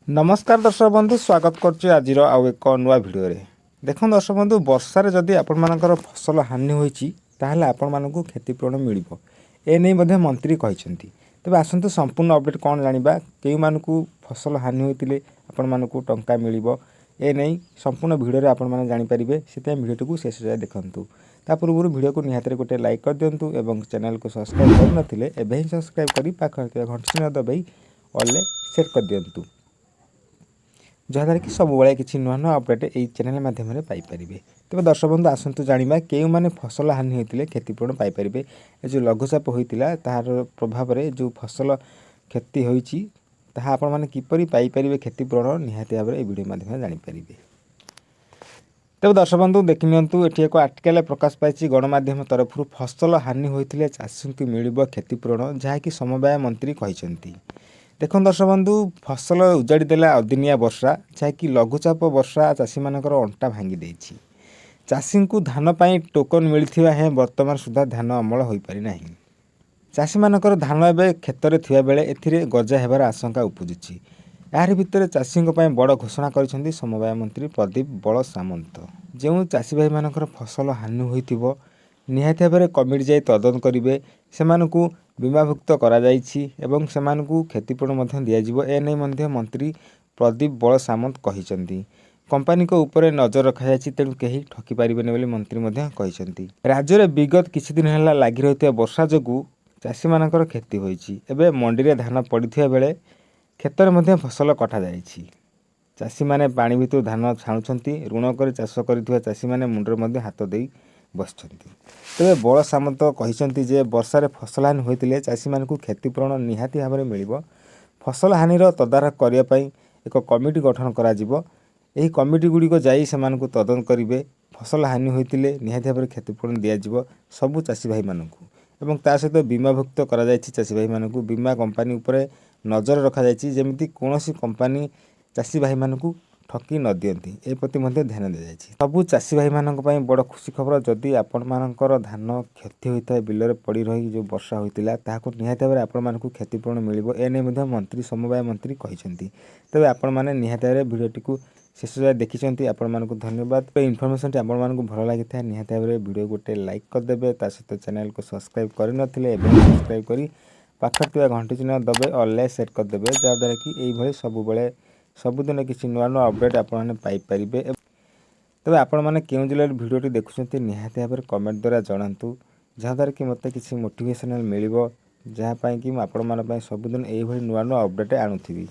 नमस्कार दर्शक बंधु स्वागत करुच्ची आज आउ एक नुआ भिडियो देखो दर्शक बंधु वर्षार जदि आपण मानकर फसल हानि होती आपण मानक क्षतिपूरण मिल एने मंत्री कहते तेज आसतु संपूर्ण अपडेट कौन जाना कई मानक फसल हानि होते आपण मानक टंका मिल एने संपूर्ण भिडियो आपण मैंने जानीपारे से भिडियो को शेष जाए देखूँ ता पूर्व भिडियो को निहाती गोटे लाइक कर दिंतु और चैनल को सब्सक्राइब करनथिले एबे ही सब्सक्राइब करी पाखर घंटी चिन्ह दबाई ऑल सेट कर दिंतु जहाँद्वारा कि सब किसी नुआ नुआ अपडेट यही चैनल माध्यम पाइपर। तेज दर्शक बंधु आसतु जाना क्यों मैंने फसल हानि होते क्षतिपूरण पाइपर ये जो लघुचाप होता तार प्रभाव में जो फसल क्षति होती आपण मैंने किपर पाइपर क्षतिपूरण निहाती भाव में भिडियो माध्यम जानीपारे। तेज दर्शक बंधु देखि नियंतु एठी एक आर्टिकल प्रकाश पाई गणमाध्यम तरफ फसल हानि होते चाषी को मिल क्षतिपूरण जहाँकि समवाय मंत्री कहते। देखो दर्शक बंधु फसल उजाड़ी देला अदिनिया वर्षा जहाँकि लघुचाप वर्षा चाषी मानकर अंटा भांगी देछि। चाषी को धान पाई टोकन मिलथिबा है वर्तमान सुधा धान अमल हो पारि नाही। चाषी मानकर धान एबे खेतरे थिबा बेले एथिरे गजा हेबार आशंका उपुजिछि। यार भितर चाषी बड़ घोषणा करिसेंती समवाय मंत्री प्रदीप बल सामंत। जो चाषी भाई मानकर फसल हानि होइथिबो निहाती भाव में कमिटी जाई तदन करेंगे से बीमाभुक्त एवं से क्षतिपूरण दिज्व एने मंत्री प्रदीप बल सामंत कहते। कंपानी को ऊपर नजर रखा तेणु कहीं ठकी पारे मंत्री कहते। राज्य में विगत किछि दिन है लगी रही वर्षा जो चाषी मानकर क्षति होती एवं मंडी में धान पड़ता बेले क्षेत्र फसल कटा जाए। चाषी मैंने पानी भितर धान छाणुंट ऋण कर चाष कर चाषी मैंने मुंडे हाथ दे बस तेज बल सामंत कहते जे वर्षार फसल हानि होते चाषी मानक क्षतिपूरण निहाती भाव में मिल फसल हानिर तदारख करने एक कमिटी गठन कर कमिटी गुड़िक जाई से तदन करेंगे फसल हानि होते निहाती भाव में क्षतिपूरण दिज्व सबू चाषी भाई मानक एवं ता सहित बीमाभुक्त कर चाषी भाई मानक बीमा कंपानी उपर नजर रखा जमी कौन कंपानी चाषी भाई मानक ठकी न दियंती ए प्रति ध्यान दी जाए। सबू चाषी भाई मानक बड़ खुशी खबर जदि आपण मानकर धान क्षति होता है बिलर पड़ रही जो वर्षा होता ताकू निहाती भाव में आपण मानक क्षतिपूरण मिल एने मंत्री समवाय मंत्री कहते। तेज आपण मैंने निहाती भाव में भिडियोटी को शेष जाए देखी आपण मानक धन्यवाद। इनफर्मेशन टी आपण मानक भल लगी था निहाती भाव में भिडियो गोटे लाइक करदे ता सहित चैनल को सब्सक्राइब करनथिले सब्सक्राइब करी पाखर घंटी चिन्ह दबे ऑल सेट करदे जहाँद्वारा कि यही सबुबले सबुदिन किसी नुआ नुआ अपडेट आपने पाइपर। तेज आपण मैंने क्यों जिले भिडियोटी देखुं निहाती भाव में कमेंट द्वारा जनातु जहाँद्वारा कि मत किसी मोटिवेशनल मिल जहाँपाई कि आपण सबुदिन यही नुआ नुआ अपडेट आणुथी।